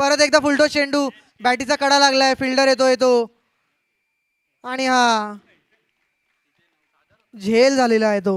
परत एकदा फुलटॉस चेंडू, बॅटीचा कडा लागलाय, फिल्डर येतो आणि हा झेल झालेला आहे तो.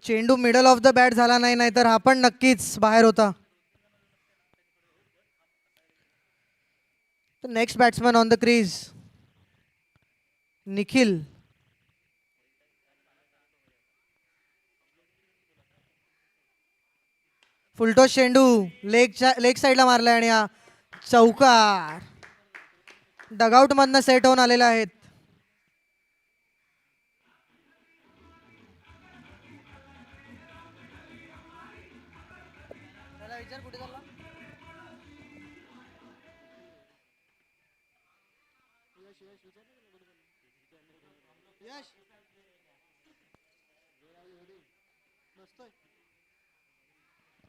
चेंडू मिडल ऑफ द बॅट झाला नाही, नाहीतर हा पण नक्कीच बाहेर होता. Next batsman on the crease Nikhil. Full toss चेंडू लेग साईडला मारलाय आणि हा चौकार. डगआउट मधनं सेट होऊन आलेले आहेत.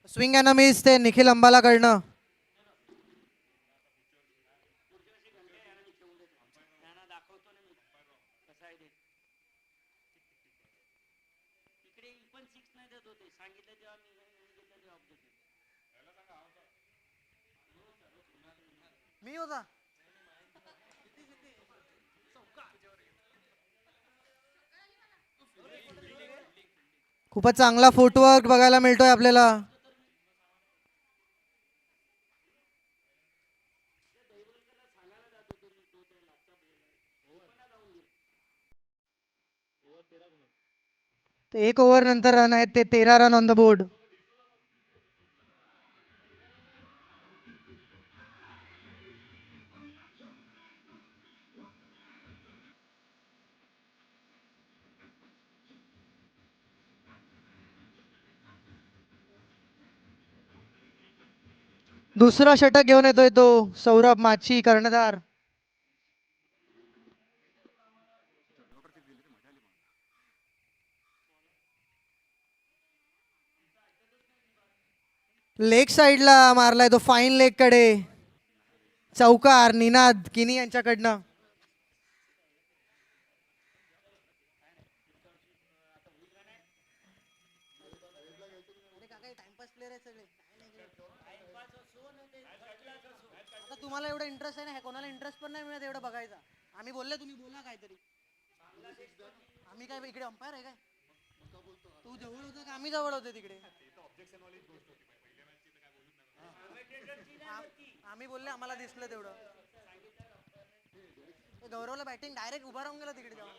स्विंग अँड मिस ते निखिल अंबाला कडनं. मी होता. खूपच चांगला फुटवर्क बघायला मिळतोय आपल्याला. एक ओव्हर नंतर रन आहेत ते 13 रन ऑन द बोर्ड. दुसरा षटक घेऊन येतोय तो सौरभ माची, कर्णधार. लेग साईडला मारलाय तो, फाईन लेग कडे. चौकार निनाद किनी यांच्याकडनं. तुम्हाला एवढा इंटरेस्ट आहे ना, कोणाला इंटरेस्ट पण नाही मिळत एवढं बघायचा. आम्ही बोलले, तुम्ही बोला काहीतरी. आम्ही काय इकडे अंपायर आहे काय? तू जवळ होता का आम्ही जवळ होते तिकडे? आम्ही बोलले, आम्हाला दिसलं तेवढं. गौरवला बॅटिंग डायरेक्ट उभा राहून गेला तिकडे जाऊन.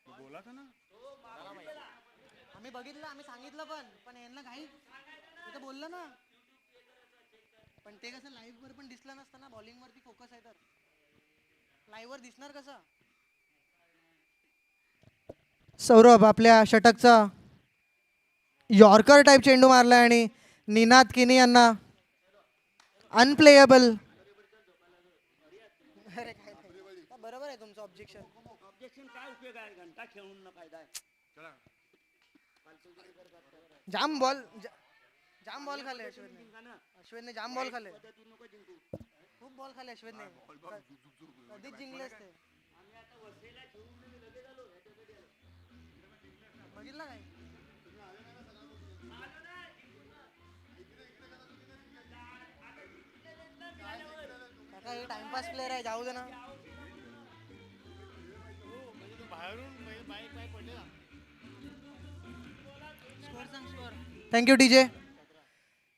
बोला था ना. आम्ही बघितलं, आम्ही सांगितलं पण यांना घाई. ते बोललं ना, पण ते कसं लाईव्ह वर पण दिसलं नसतं ना, बॉलिंग वरती फोकस आहे तर लाईव्ह वर दिसणार कसं. सौरभ आपल्या षटकचा यॉर्कर टाइप चेंडू मारलाय आणि निनाद किनी यांना अनप्लेएबल. बरोबर आहे तुमचं ऑब्जेक्शन. काय उपयोग आहे, घंटा खेळून ना फायदा आहे. जाम बॉल खाल्ले अश्विनने जाम बॉल खाल्ले. खूप बॉल खाल्ले अश्विनने. कधीच जिंकले असते. बघितलं काय? काका टाइमपास प्लेअर आहे, जाऊ दे ना. Thank you DJ.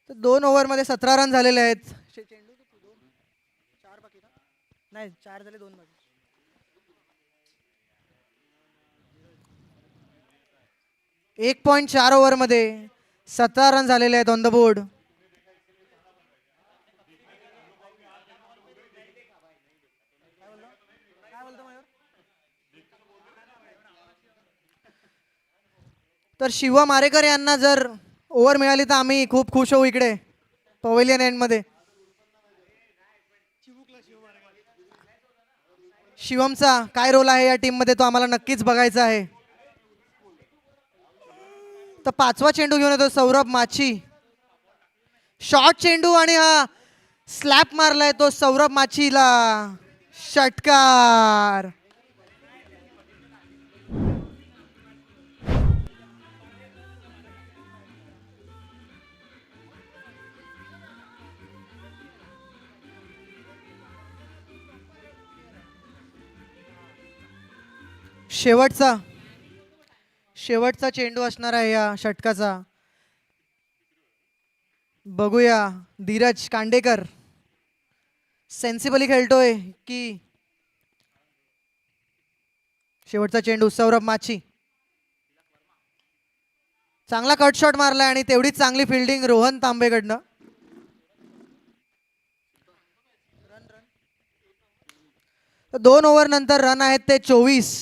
तर 2 ओव्हरमध्ये 17 रन झालेले आहेत. चेंडू 4 बाकी का? नाही, 4 झाले, 2 बाकी. 1.4 ओव्हरमध्ये 17 रन झालेले आहेत ऑन द बोर्ड. तर शिवा मारेकर यांना जर ओव्हर मिळाली तर आम्ही खूप खुश होऊ इकडे पवेलियन एंडमध्ये. शिवमचा काय रोल आहे या टीममध्ये तो आम्हाला नक्कीच बघायचा आहे. तर 5वा चेंडू घेऊन येतो सौरभ माची. शॉर्ट चेंडू आणि हा स्लॅप मारलाय तो सौरभ माचीला. षटकार. शेवटचा चेंडू असणार आहे या षटकाचा. बघूया धीरज कांडेकर सेन्सिबली खेळतोय की. शेवटचा चेंडू सौरभ माची. चांगला कट शॉट मारलाय आणि तेवढीच चांगली फिल्डिंग रोहन तांबेकडनं. दोन ओव्हर नंतर रन आहेत ते 24.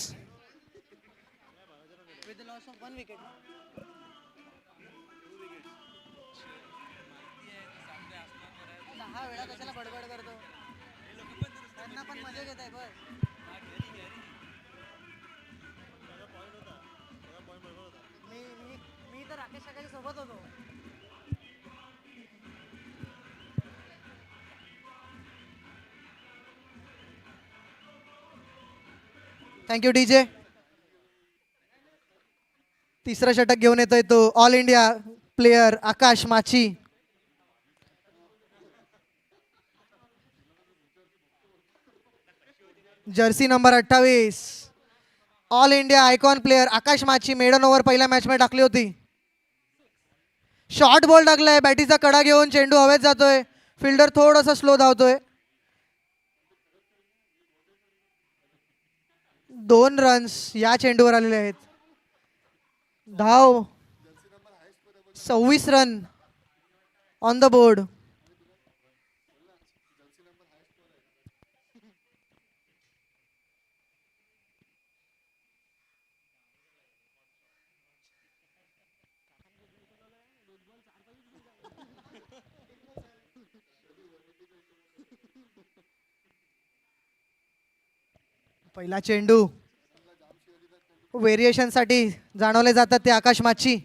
6 वेळा कशाला बडबड करतो. त्यांना पण मजा घेत आहे बस. मी तर राकेश काकाच्या सोबत होतो. Thank you DJ. तिसरा षटक घेऊन येतोय तो all India player Akash Machi. Jersey number 28 all India icon player Akash Machi maiden over पहिल्या मॅच मध्ये टाकली होती. शॉर्ट बॉल टाकलाय. बॅटीचा कडा घेऊन चेंडू हवेत जातोय. फिल्डर थोडासा स्लो धावतोय. 2 रन्स या चेंडूवर आलेले आहेत. धाव 26 रन ऑन द बोर्ड. पहिला चेंडू व्हेरिएशन साठी जाणवले जातात ते आकाश माची.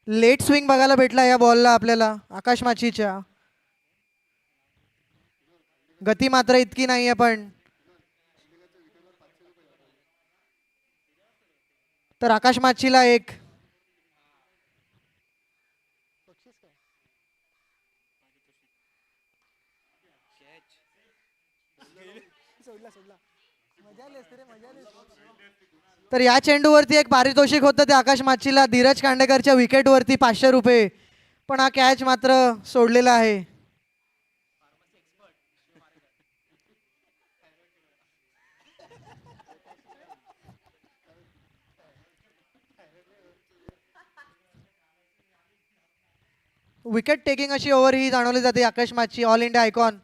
लेट स्विंग बघायला भेटला या बॉलला आपल्याला आकाश माचीच्या. गती मात्र इतकी नाहीये पण. तर आकाश माचीला एक तर या चेंडूवरती एक पारितोषिक होतं ते आकाश माचीला धीरज कांडेकरच्या विकेटवरती 500 रुपये. पण हा कॅच मात्र सोडलेला आहे. विकेट टेकिंग अशी ओव्हर ही जाणवली जाते आकाश माची ऑल इंडिया आयकॉन.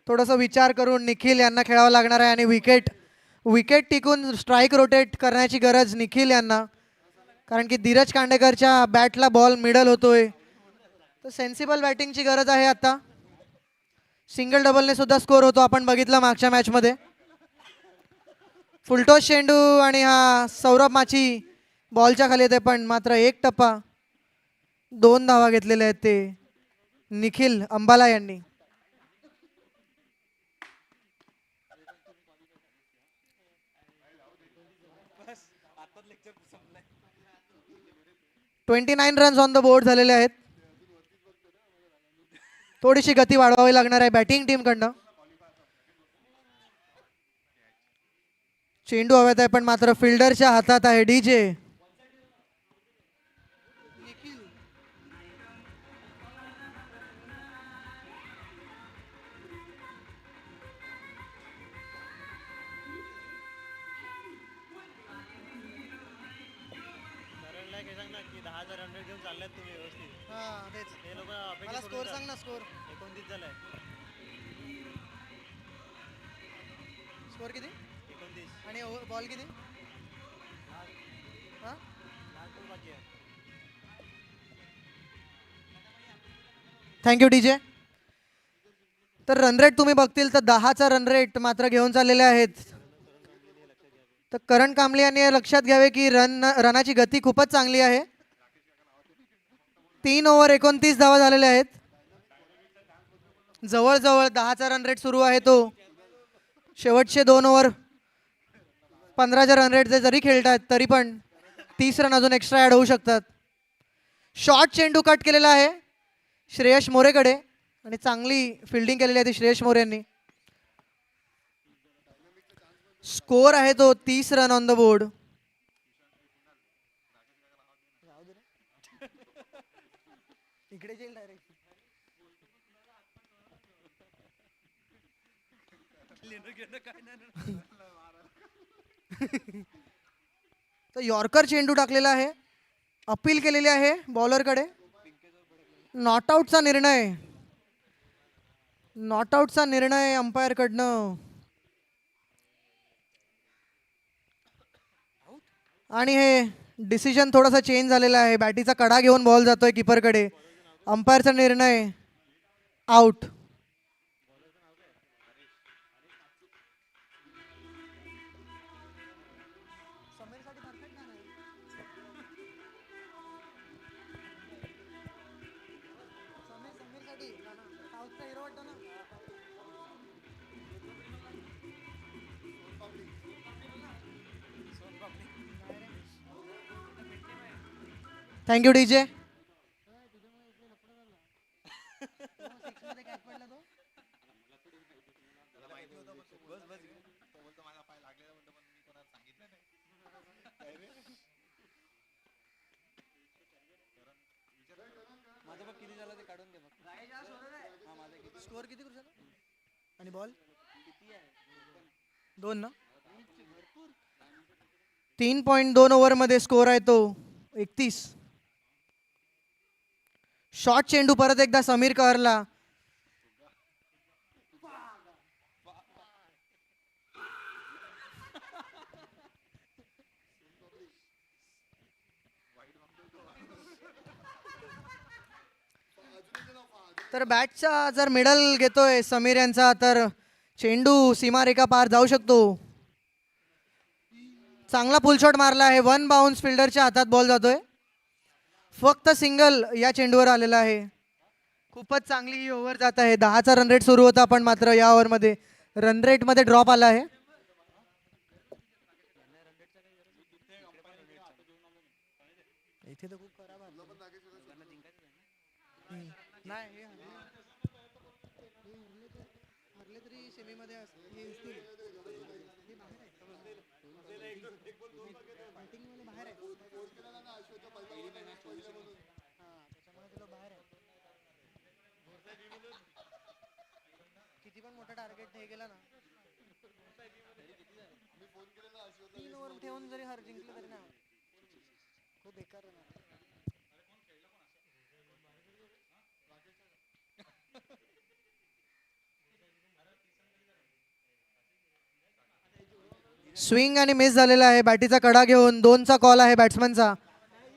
थोडासा विचार करून निखिल यांना खेळावं लागणार आहे आणि विकेट टिकून स्ट्राईक रोटेट करण्याची गरज निखिल यांना. कारण की धीरज कांडेकरच्या बॅटला बॉल मिडल होतोय. तर सेन्सिबल बॅटिंगची गरज आहे आता. सिंगल डबलने सुद्धा स्कोर होतो आपण बघितलं मागच्या मॅचमध्ये. फुलटॉस चेंडू आणि हा सौरभ माची बॉलच्या खाली येते पण मात्र एक टप्पा 2 धावा घेतलेले आहेत ते निखिल अंबाला यांनी. 29 रन्स ऑन द बोर्ड झालेले आहेत. थोडीशी गती वाढवावी लागणार आहे बॅटिंग टीम कडनं. चेंडू हवेत आहे पण मात्र फिल्डरच्या हातात आहे डीजे. आता रन रेट घेऊन चालल्यात तुम्ही व्यवस्थित. हां तेच. हे लोक मला अपेक्षा स्कोर सांग ना, स्कोर 29 झालाय. स्कोर किती 29. आणि बॉल किती? हां लास्ट बॉल बाकी आहे. Thank you DJ. तर रन रेट तुम्ही बघतील तर 10चा रन रेट मात्र घेऊन चाललेले आहेत. तर करण कांबळे यांनी हे लक्षात घ्यावे की रनाची गती खूपच चांगली आहे. 3 ओव्हर 29 धावा झालेल्या आहेत. जवळजवळ 10चा रन रेट सुरू आहे तो. शेवटचे 2 ओव्हर 15च्या रन रेट जरी खेळतात तरी पण 30 रन अजून एक्स्ट्रा ॲड होऊ शकतात. शॉर्ट चेंडू कट केलेला आहे श्रेयश मोरेकडे आणि चांगली फिल्डिंग केलेली आहे ती श्रेयश मोरे यांनी. स्कोर आहे तो 30 रन ऑन द बोर्ड. इकडे तर यॉर्कर चेंडू टाकलेला आहे. अपील केलेली आहे बॉलरकडे. नॉट आउटचा निर्णय, नॉट आउटचा निर्णय अंपायरकडनं. आणि हे डिसिजन थोडासा चेंज झालेला आहे. बॅटीचा कडा घेऊन बॉल जातोय किपरकडे. अंपायरचा निर्णय आउट. Thank you DJ. स्कोर किती करू आणि बॉल 2 ना. 3.2 ओव्हरमध्ये स्कोर आहे तो 31. शॉर्ट चेंडू परत एकदा समीर कहरला. तर बॅटचा जर मिडल घेतोय समीर यांचा तर चेंडू सीमारेखा पार जाऊ शकतो. चांगला फुल शॉट मारला आहे. 1 बाउन्स फिल्डरच्या हातात बॉल जातोय. फक्त सिंगल या चेंडूवर आलेला आहे. खूपच चांगली ही ओव्हर जात आहे. 10चा रन रेट सुरू होता पण मात्र या ओव्हरमध्ये रन रेटमध्ये ड्रॉप आला आहे. इथे तर खूप खराब नाही हरले तरी सेमीमध्ये बाहेर आहे. किती पण मोठा टार्गेट हे गेला ना 3 ओव्हर ठेवून जरी हर जिंकलं तरी ना खूप बेकार. स्विंग आणि मिस झालेला आहे. बॅटीचा कडा घेऊन 2चा कॉल आहे बॅट्समनचा.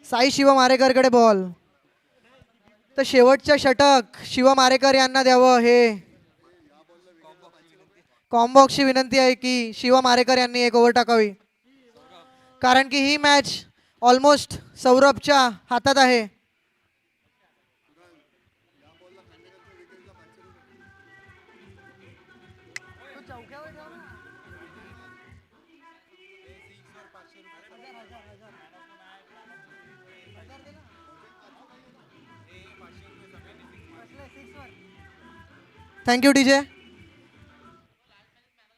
साई शिवम आरेकरकडे बॉल. तर शेवटच्या षटक शिवम आरेकर यांना द्यावं हे कॉम्बॉक्सची विनंती आहे की शिवम आरेकर यांनी 1 ओव्हर टाकावी कारण की ही मॅच ऑलमोस्ट सौरभच्या हातात आहे. Thank you DJ.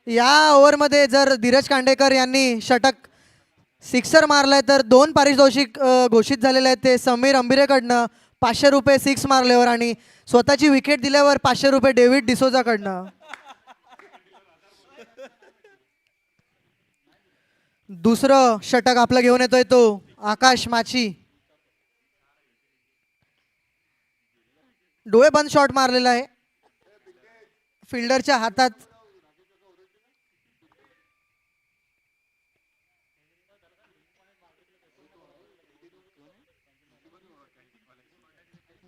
या ओव्हरमध्ये जर धीरज कांडेकर यांनी षटक सिक्सर मारलाय तर 2 पारितोषिक घोषित झालेले आहेत. ते समीर अंबिरेकडनं 500 रुपये 6 मारल्यावर आणि स्वतःची विकेट दिल्यावर 500 रुपये डेव्हिड डिसोजाकडनं. दुसरं षटक आपलं घेऊन येतोय तो आकाश माची. डोळे बंद शॉट मारलेला आहे फिल्डरच्या हातात.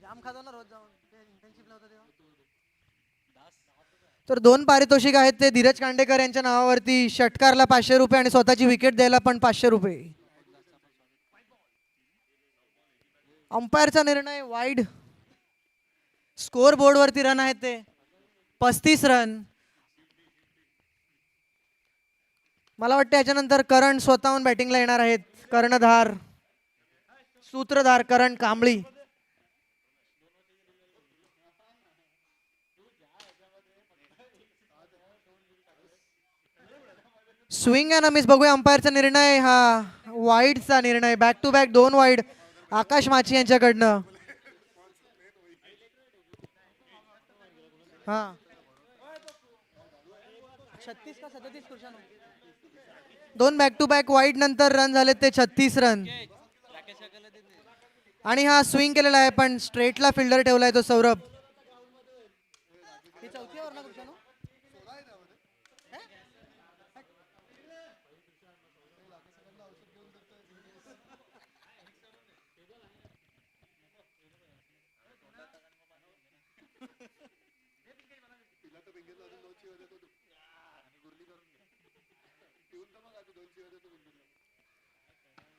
जाम खातो ना रोज जाऊन इंटर्नशिपला होता तेव्हा. तर 2 पारितोषिक आहेत ते धीरज कांडेकर यांच्या नावावरती. षटकारला 500 रुपये आणि स्वतःची विकेट द्यायला पण 500 रुपये. अंपायरचा निर्णय वाईड. स्कोर बोर्डवरती रन आहेत ते 35 रन. मला वाटतं याच्यानंतर करण स्वतःहून बॅटिंगला येणार आहेत. कर्णधार सूत्रधार करण कांबळी. स्विंग अँड मिस बघूया अंपायरचा निर्णय. हा वाईडचा निर्णय. बॅक टू बॅक 2 वाईड आकाश माची यांच्याकडनं. हा 36 का 37 पुरुषांनो. 2 बॅक टू बॅक वाईड नंतर रन झाले ते 36 रन. आणि हा स्विंग केलेला आहे पण स्ट्रेटला फिल्डर ठेवलाय तो सौरभ.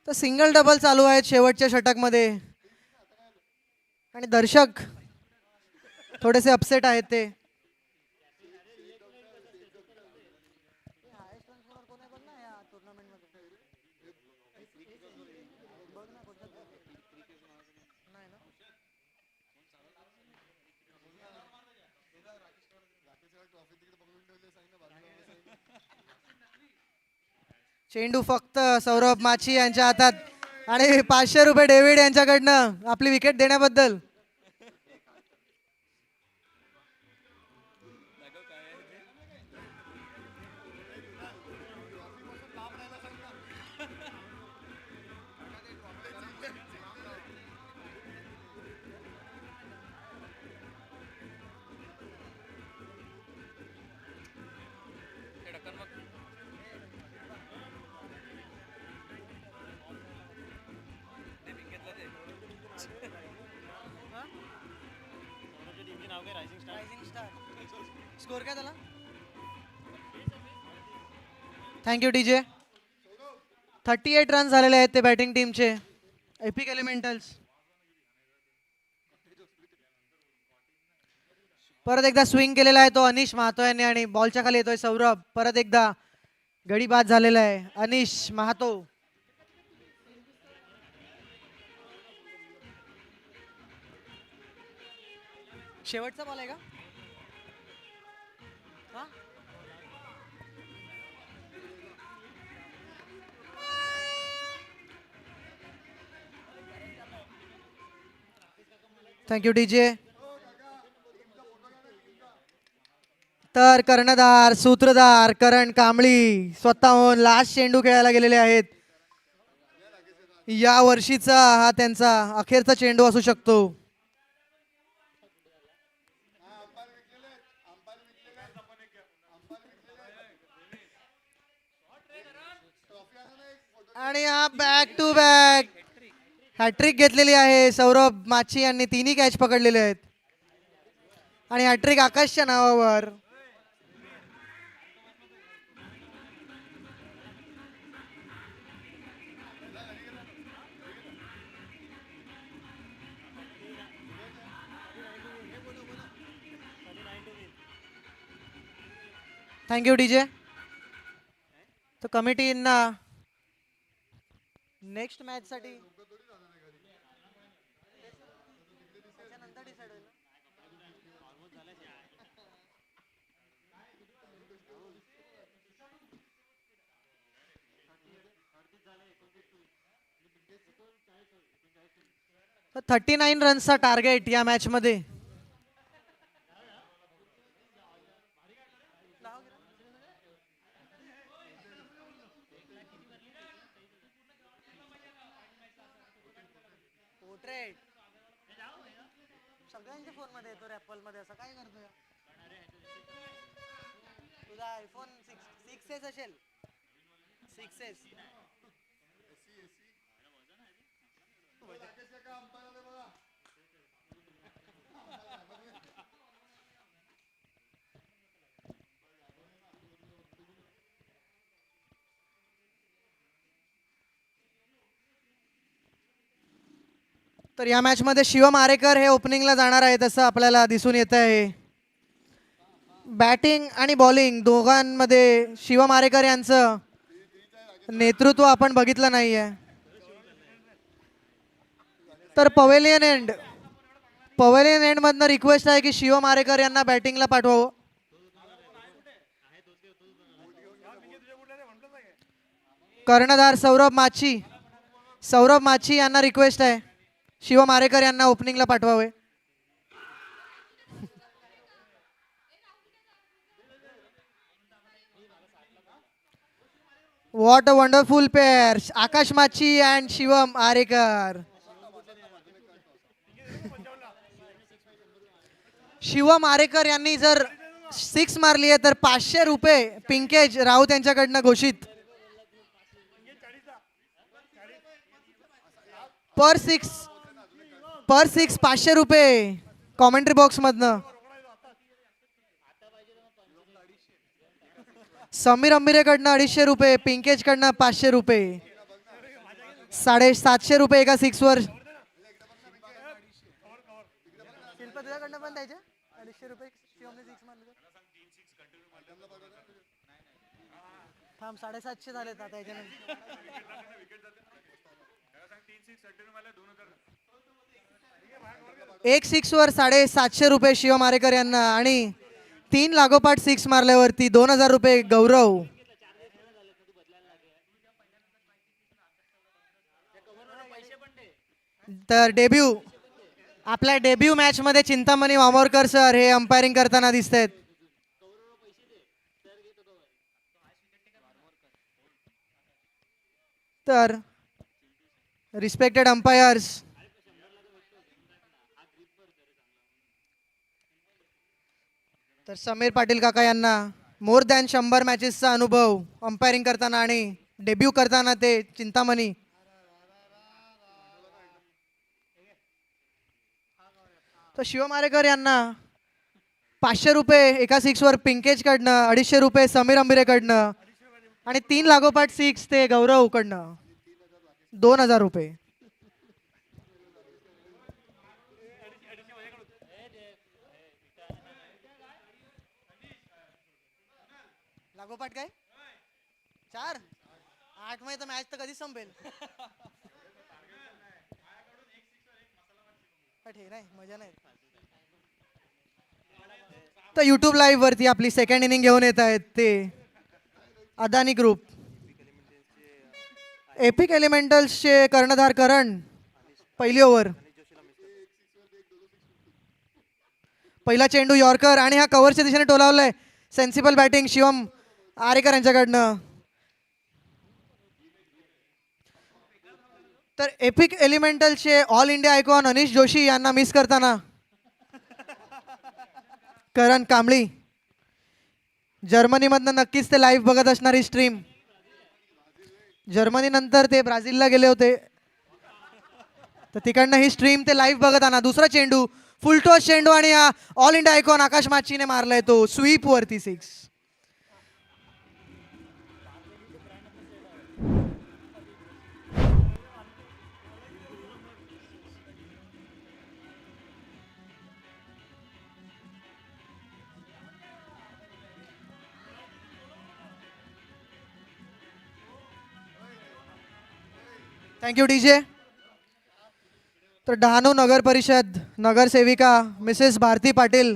तर सिंगल डबल चालू आहेत शेवटच्या षटकमध्ये आणि दर्शक थोडेसे अपसेट आहेत ते. चेंडू फक्त सौरभ माची यांच्या हातात आणि 500 रुपये डेव्हिड यांच्याकडनं आपली विकेट देण्याबद्दल. स्कोर काय झाला. Thank you DJ. 38 रन झालेले आहेत ते बॅटिंग टीमचे. Epic elementals. परत एकदा स्विंग केलेला आहे तो अनिश महातो यांनी आणि बॉलच्या खाली येतोय सौरभ. परत एकदा गडी बाद झालेला आहे अनिश महातो. शेवटचा बॉल आहे का. Thank you DJ. तर कर्णधार सूत्रधार करण कांबळी स्वतःहून लास्ट चेंडू खेळायला गेलेले आहेत. या वर्षीचा हा त्यांचा अखेरचा चेंडू असू शकतो. आणि हा बॅक टू बॅक हॅट्रिक घेतलेली आहे सौरभ माची यांनी. 3 कॅच पकडलेले आहेत आणि हॅट्रिक आकाशच्या नावावर. Thank you DJ. तर कमिटींना नेक्स्ट मॅच साठी तर 39 रन्सचा टार्गेट या मॅच मध्ये. सगळ्यांच्या फोन मध्ये येतो ऍपल मध्ये असं काय करतोय तुझा आयफोन 6s असेल 6s तर या मॅच मध्ये शिवम आरेकर हे ओपनिंगला जाणार आहेत असं आपल्याला दिसून येत आहे. बॅटिंग आणि बॉलिंग दोघांमध्ये शिवम आरेकर यांचं नेतृत्व आपण बघितलं नाहीये. तर पवेलियन एंड मधनं रिक्वेस्ट आहे की शिवम आरेकर यांना बॅटिंगला पाठवावं. कर्णधार सौरभ माची यांना रिक्वेस्ट आहे शिवम आरेकर यांना ओपनिंगला पाठवावे. What a wonderful pair Akash Machi and Shivam Arekar. Shivam Arekar यांनी जर 6 मारली आहे तर 500 रुपये पिंकेज राऊत यांच्याकडनं घोषित. पर सिक्स 500 रुपये कॉमेंट्री बॉक्स मधनं. समीर अंबिरेकडनं 250 रुपये, पिंकेज कडनं 500 रुपये, 750 रुपये एका 6 वर. शिल्पा तुझ्याकडनं पण द्यायचे 250 रुपये शिवमने 6 मारले तर. थांब 750 झालेत आता याच्यानंतर. एक 6 वर 750 रुपये शिवम आरेकर यांना आणि 3 लागोपाठ 6 मारल्यावरती 2000 रुपये गौरव. तर आपल्या डेब्यू मॅच मध्ये चिंतामणी वामोरकर सर हे अंपायरिंग करताना दिसत आहेत. तर रिस्पेक्टेड अंपायर्स, तर समीर पाटील काका यांना मोर दॅन 100 मॅचेसचा अनुभव अंपायरिंग करताना आणि डेब्यू करताना ते चिंतामणी. तर शिवम आरेकर यांना 500 रुपये एका 6 वर पिंकेज कडनं, 250 रुपये समीर अंबिरेकडनं आणि 3 लागोपाठ 6 ते गौरव कडनं 2000 रुपये. लागोपाठ काय 4 8 मध्ये तर मॅच तर कधी संपेल. नाही मजा नाही. तर युट्यूब लाईव्ह वरती आपली सेकंड इनिंग घेऊन येत आहेत ते अदानी ग्रुप. एपिक एलिमेंटल्सचे कर्णधार करण, पहिली ओव्हर, पहिला चेंडू यॉर्कर आणि हा कव्हरच्या दिशेने टोलावलाय. सेन्सिबल बॅटिंग शिवम आरेकर यांच्याकडनं. तर एपिक एलिमेंटलचे all India icon Anish Joshi यांना मिस करताना करण कांबळी. जर्मनीमधनं नक्कीच ते लाईव्ह बघत असणारी स्ट्रीम. जर्मनी नंतर ते ब्राझीलला गेले होते तर तिकडनं ही स्ट्रीम ते लाईव्ह बघताना दुसरा चेंडू फुलटॉस चेंडू आणि हा ऑल इंडिया आयकॉन आकाश माचीने मारलाय तो स्वीप वरती 6. Thank you DJ. तर डहाणू नगर परिषद नगरसेविका मिसेस भारती पाटील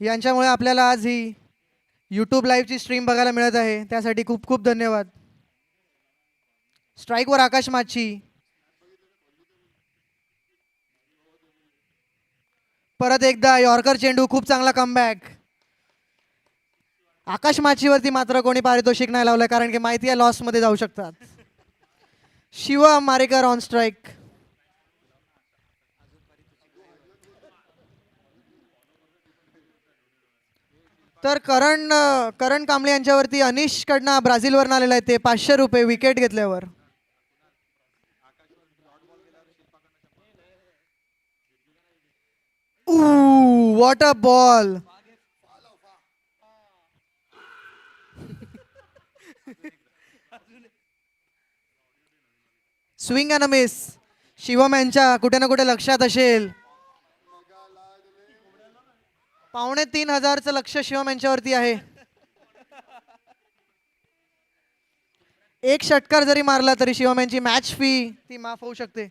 यांच्यामुळे आपल्याला आज ही यूट्यूब लाईव्हची स्ट्रीम बघायला मिळत आहे, त्यासाठी खूप खूप धन्यवाद. स्ट्राईकवर आकाश माची, परत एकदा यॉर्कर चेंडू, खूप चांगला कमबॅक. आकाश माचीवरती मात्र कोणी पारितोषिक नाही लावलंय कारण की माहिती आहे लॉस मध्ये जाऊ शकतात. Shivam Arekar on strike. तर करण कांबळे यांच्यावरती अनिश कडनं ब्राझीलवरून आलेला आहे ते 500 रुपये विकेट घेतल्यावर. What a ball. Swing and miss. Shivam यांच्या कुठे ना कुठे लक्षात असेल. 3,500चं लक्ष शिवम यांच्यावरती आहे. एक षटकार जरी मारला तरी शिवम यांची मॅच फी ती माफ होऊ शकते.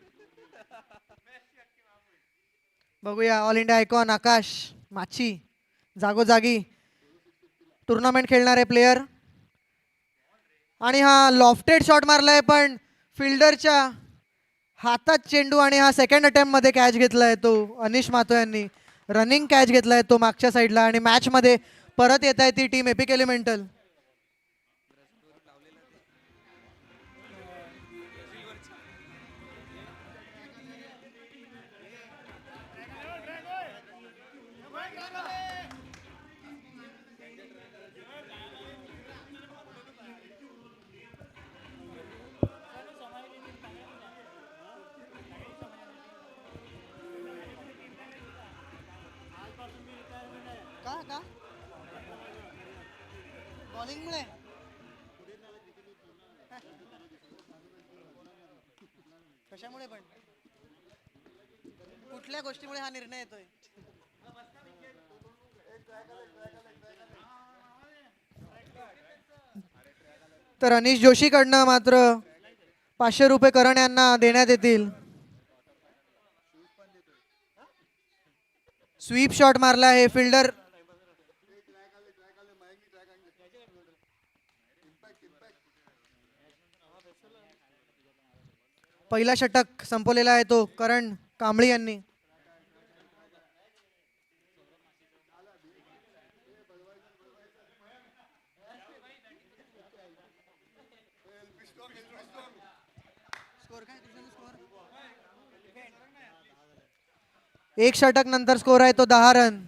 बघूया ऑल इंडिया आयकॉन आकाश माची जागोजागी टुर्नामेंट खेळणारे प्लेयर. आणि हा लॉफ्टेड शॉट मारलाय पण फिल्डरच्या हातात चेंडू आणि हा सेकंड अटेम्प्ट मध्ये कॅच घेतलाय तो अनिश मातो यांनी. रनिंग कॅच घेतलाय तो मागच्या साईडला आणि मॅच मध्ये परत येत आहे ती टीम एपिक एलिमेंटल. का बॉलिंग मुळे कशामुळे पण कुठल्या गोष्टीमुळे हा निर्णय येतोय. तर अनिश जोशी कडनं मात्र 500 रुपये करण यांना देण्यात येतील. स्वीप शॉट मारला आहे फिल्डर. पहिला षटक संपवलेला आहे तो करण कांबळे यांनी. एक षटक नंतर स्कोर आहे तो 10 रन.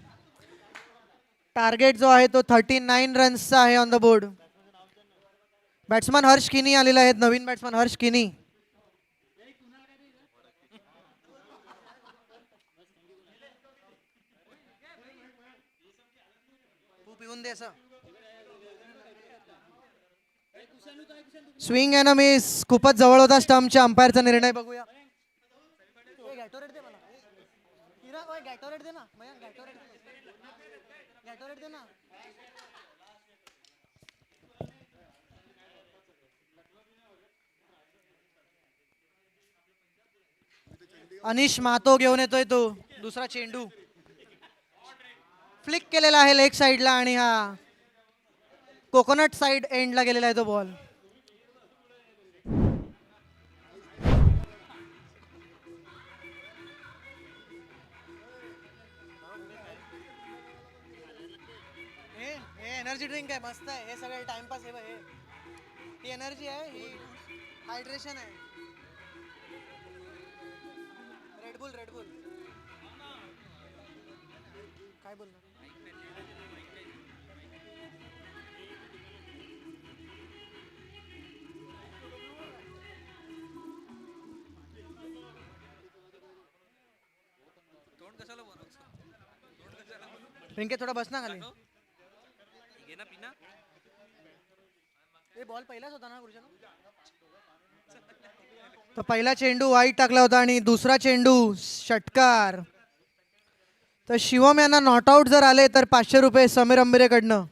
टार्गेट जो आहे तो 39 रन्सचा आहे on the board. Batsman Harsh किनी आलेले आहेत. नवीन बॅट्समन हर्ष किनी. Swing and miss. खूपच जवळ होता स्टंपच्या. अंपायरचा निर्णय बघूया. अनिश मातो घेऊन येतोय तो दुसरा चेंडू. फ्लिक केलेला आहे लेग साइडला आणि हा कोकोनट साइड एंडला गेलेला आहे तो बॉल. हे एनर्जी ड्रिंक आहे. मस्त आहे. हे सगळे टाइमपास आहे. ही एनर्जी आहे. ही हायड्रेशन आहे. रेडबुल रेडबुल काय बोलणार. रिंके थोडा बस ना खाली. हे बॉल पहिलाच होता ना गुरुजन. तो पहिला चेंडू वाईट टाकला होता आणि दुसरा चेंडू षटकार. तर शिवम यांना नॉट आउट जर आले तर 500 रुपये समीर अंबिरेकडनं.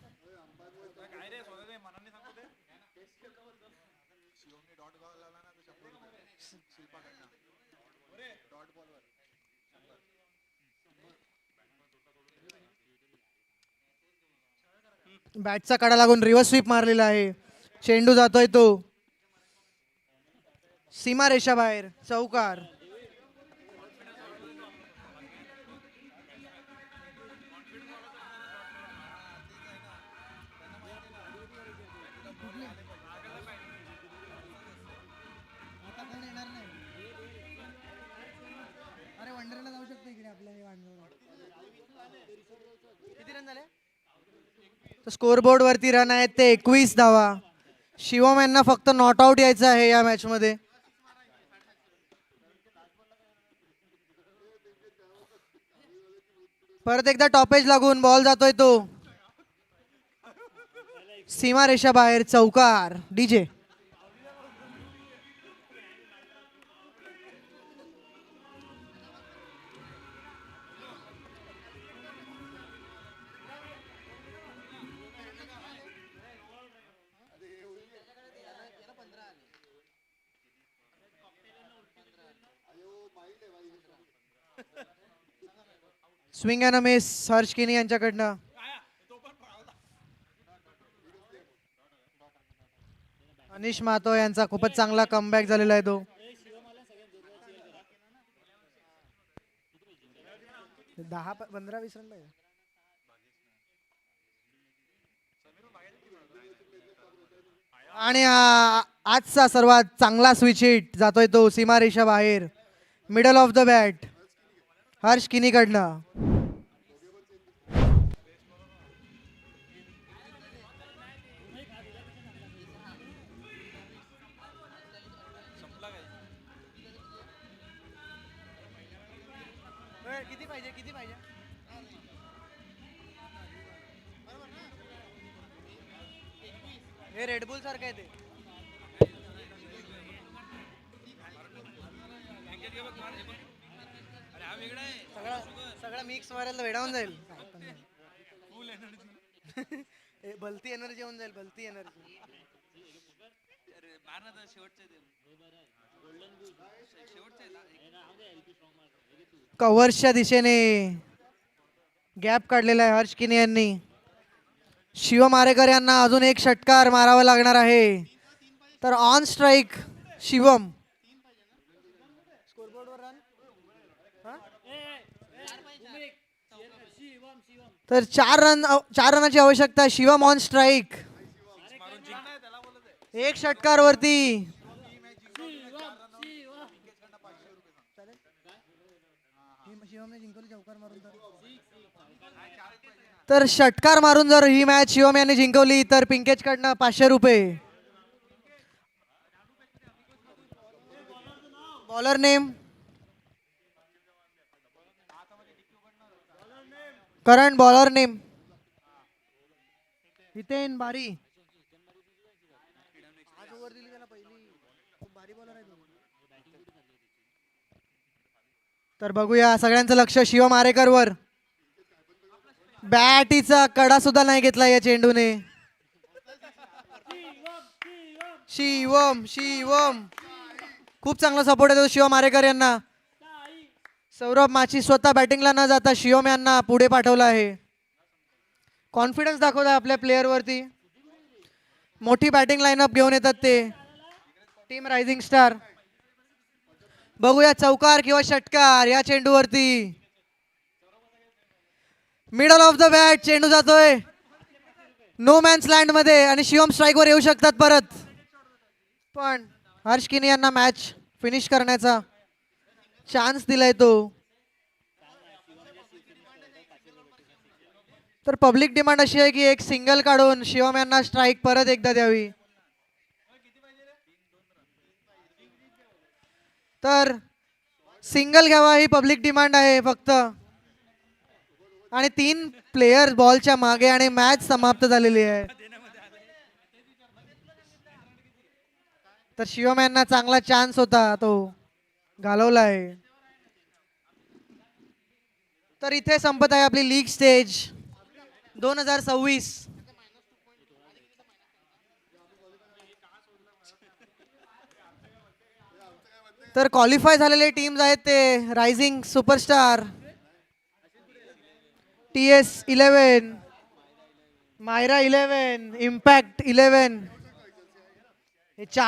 बॅटचा कडा लागून रिव्हर्स स्वीप मारलेला आहे. चेंडू जातोय तो सीमा रेषा बाहेर. चौकार. अरे वंडरला जाऊ शकतो इकडे आपल्या. किती रन झाले. तर स्कोअरबोर्ड वरती रन आहेत ते 21 धावा. शिवम यांना फक्त नॉट आउट यायचं आहे या मॅच मध्ये. परत एकदा टॉपेज लागून बॉल जातोय तो सीमारेषा बाहेर. चौकार DJ. Swing and miss Harsh किनी यांच्याकडनं. अनिश मातो यांचा खूपच चांगला कमबॅक झालेला आहे तो. 10-15-20 रन पाहिजे. आणि आजचा सर्वात चांगला स्विच हिट जातोय तो सीमारेषा बाहेर. Middle of the bat Harsh किनी कडनं. किती पाहिजे किती पाहिजे. हे रेडबुल सारखं आहे ते. सगळं मिक्स मारायला वेडावून जाईल. भलती एनर्जी होऊन जाईल. भलती एनर्जी. कव्हर्सच्या दिशेने गॅप काढलेला आहे हर्ष किनी यांनी. शिवम आरेकर यांना अजून एक षटकार मारावा लागणार आहे. तर ऑन स्ट्राईक शिवम. तर 4 रनाची आवश्यकता. Shivam on strike. एक षटकार वरती. तर षटकार मारून जर ही मॅच शिवम यांनी जिंकवली तर पिंकेज कडनं 500 रुपये. Bowler name current bowler name Hiten बारी. तर बघूया सगळ्यांचं लक्ष शिवम आरेकर वर. बॅटीचा कडा सुद्धा नाही घेतला या चेंडूने. शिवम शिवम खूप चांगला सपोर्ट येतो शिवम आरेकर यांना. सौरभ माची स्वतः बॅटिंगला न जाता शिवम यांना पुढे पाठवलं आहे. कॉन्फिडन्स दाखवत आहे आपल्या प्लेअर वरती. मोठी बॅटिंग लाईनअप घेऊन येतात ते टीम रायझिंग स्टार. बघूया चौकार किंवा षटकार या चेंडूवरती. मिडल ऑफ द बॅट चेंडू जातोय नो मॅन्स लँड मध्ये आणि शिवम स्ट्राईक वर येऊ शकतात परत. पण हर्ष किनी यांना मॅच फिनिश करण्याचा चान्स दिलाय तो. तर पब्लिक डिमांड अशी आहे की एक सिंगल काढून शिवम यांना स्ट्राईक परत एकदा द्यावी. तर सिंगल घ्यावा ही पब्लिक डिमांड आहे फक्त. आणि 3 प्लेयर बॉलच्या मागे आणि मॅच समाप्त झालेली आहे. तर शिवम यांना चांगला चान्स होता तो घालवला आहे. तर इथे संपत आहे आपली लीग स्टेज 2026. तर क्वालिफाय झालेले टीम्स आहेत ते rising superstar, TS11, Myra 11, impact 11. हे 4